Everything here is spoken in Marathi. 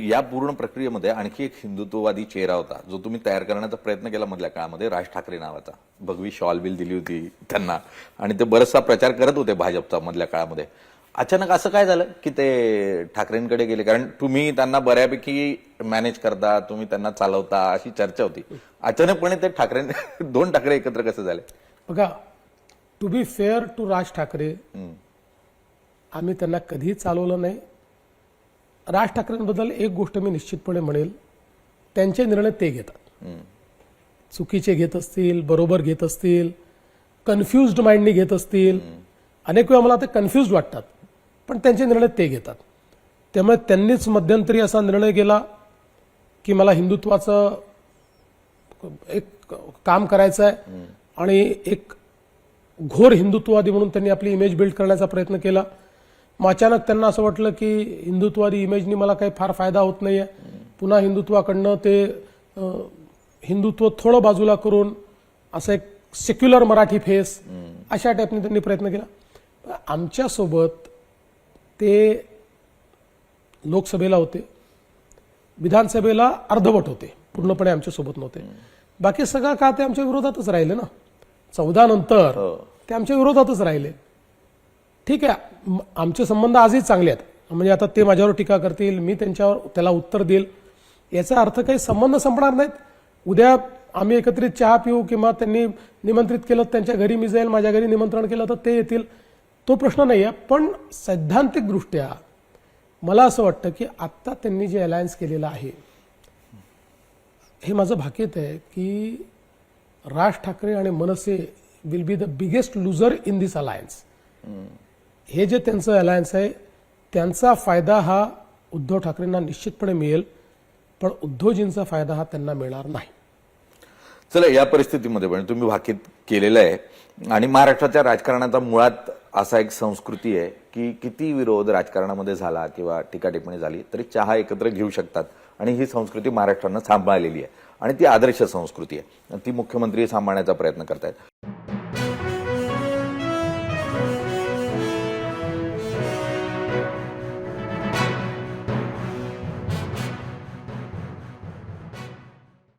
या पूर्ण प्रक्रियेमध्ये आणखी एक हिंदुत्ववादी चेहरा होता जो तुम्ही तयार करण्याचा प्रयत्न केला मधल्या काळामध्ये, राज ठाकरे नावाचा. भगवी शॉल बिल दिली होती त्यांना आणि ते बराचसा प्रचार करत होते भाजपचा मधल्या काळामध्ये. अचानक असं काय झालं की ते ठाकरेंकडे गेले? कारण तुम्ही त्यांना बऱ्यापैकी मॅनेज करता, तुम्ही त्यांना चालवता अशी चर्चा होती. अचानकपणे ते दोन ठाकरे एकत्र कसे झाले? बघा, to be fair to Raj Thackeray, आम्ही त्यांना कधीही चालवलं नाही. राज ठाकरेंबद्दल एक गोष्ट मी निश्चितपणे म्हणेल, त्यांचे निर्णय ते घेतात. चुकीचे घेत असतील, बरोबर घेत असतील, कन्फ्युज्ड माइंडनी घेत असतील, अनेक वेळा मला ते कन्फ्युज्ड वाटतात, पण त्यांचे निर्णय ते घेतात. त्यामुळे त्यांनीच मध्यंतरी असा निर्णय केला की मला हिंदुत्वाचं एक काम करायचं आहे आणि एक घोर हिंदुत्ववादी म्हणून त्यांनी आपली इमेज बिल्ड करण्याचा प्रयत्न केला. मग अचानक त्यांना असं वाटलं की हिंदुत्ववादी इमेजनी मला काही फार फायदा होत नाहीये, पुन्हा हिंदुत्वाकडनं ते हिंदुत्व थोडं बाजूला करून असं एक सेक्युलर मराठी फेस अशा टाईपने त्यांनी प्रयत्न केला. आमच्यासोबत ते लोकसभेला होते, विधानसभेला अर्धवट होते, पूर्णपणे आमच्यासोबत नव्हते. बाकी सगळा काळ ते आमच्या विरोधातच राहिले ना. 14 नंतर ते आमच्या विरोधातच राहिले. ठीक आहे, आमचे संबंध आजही चांगले आहेत. म्हणजे आता ते माझ्यावर टीका करतील, मी त्याला उत्तर देईल, याचा अर्थ काही संबंध संपणार नाहीत. उद्या आम्ही एकत्रित चहा पिऊ किंवा त्यांनी निमंत्रित केलं त्यांच्या घरी मी जाईल, माझ्या घरी निमंत्रण केलं तर ते येतील, तो प्रश्न नाही आहे. पण सैद्धांतिकदृष्ट्या मला असं वाटतं की आत्ता त्यांनी जे अलायन्स केलेलं आहे हे माझं भाकीत आहे की राज ठाकरे आणि MNS will be the biggest loser in this alliance. हे जे त्यांचं अलायन्स आहे त्यांचा फायदा हा उद्धव ठाकरेंना निश्चितपणे मिळेल, पण उद्धवजींचा फायदा हा त्यांना मिळणार नाही. चला, या परिस्थितीमध्ये पण तुम्ही भाकीत केलेलं आहे आणि महाराष्ट्राच्या राजकारणाचा मुळात असा एक संस्कृती आहे की किती विरोध राजकारणामध्ये झाला किंवा टीका टिप्पणी झाली तरी चहा एकत्र घेऊ शकतात आणि ही संस्कृती महाराष्ट्रानं सांभाळलेली आहे आणि ती आदर्श संस्कृती आहे. ती मुख्यमंत्री सांभाळण्याचा प्रयत्न करतायत.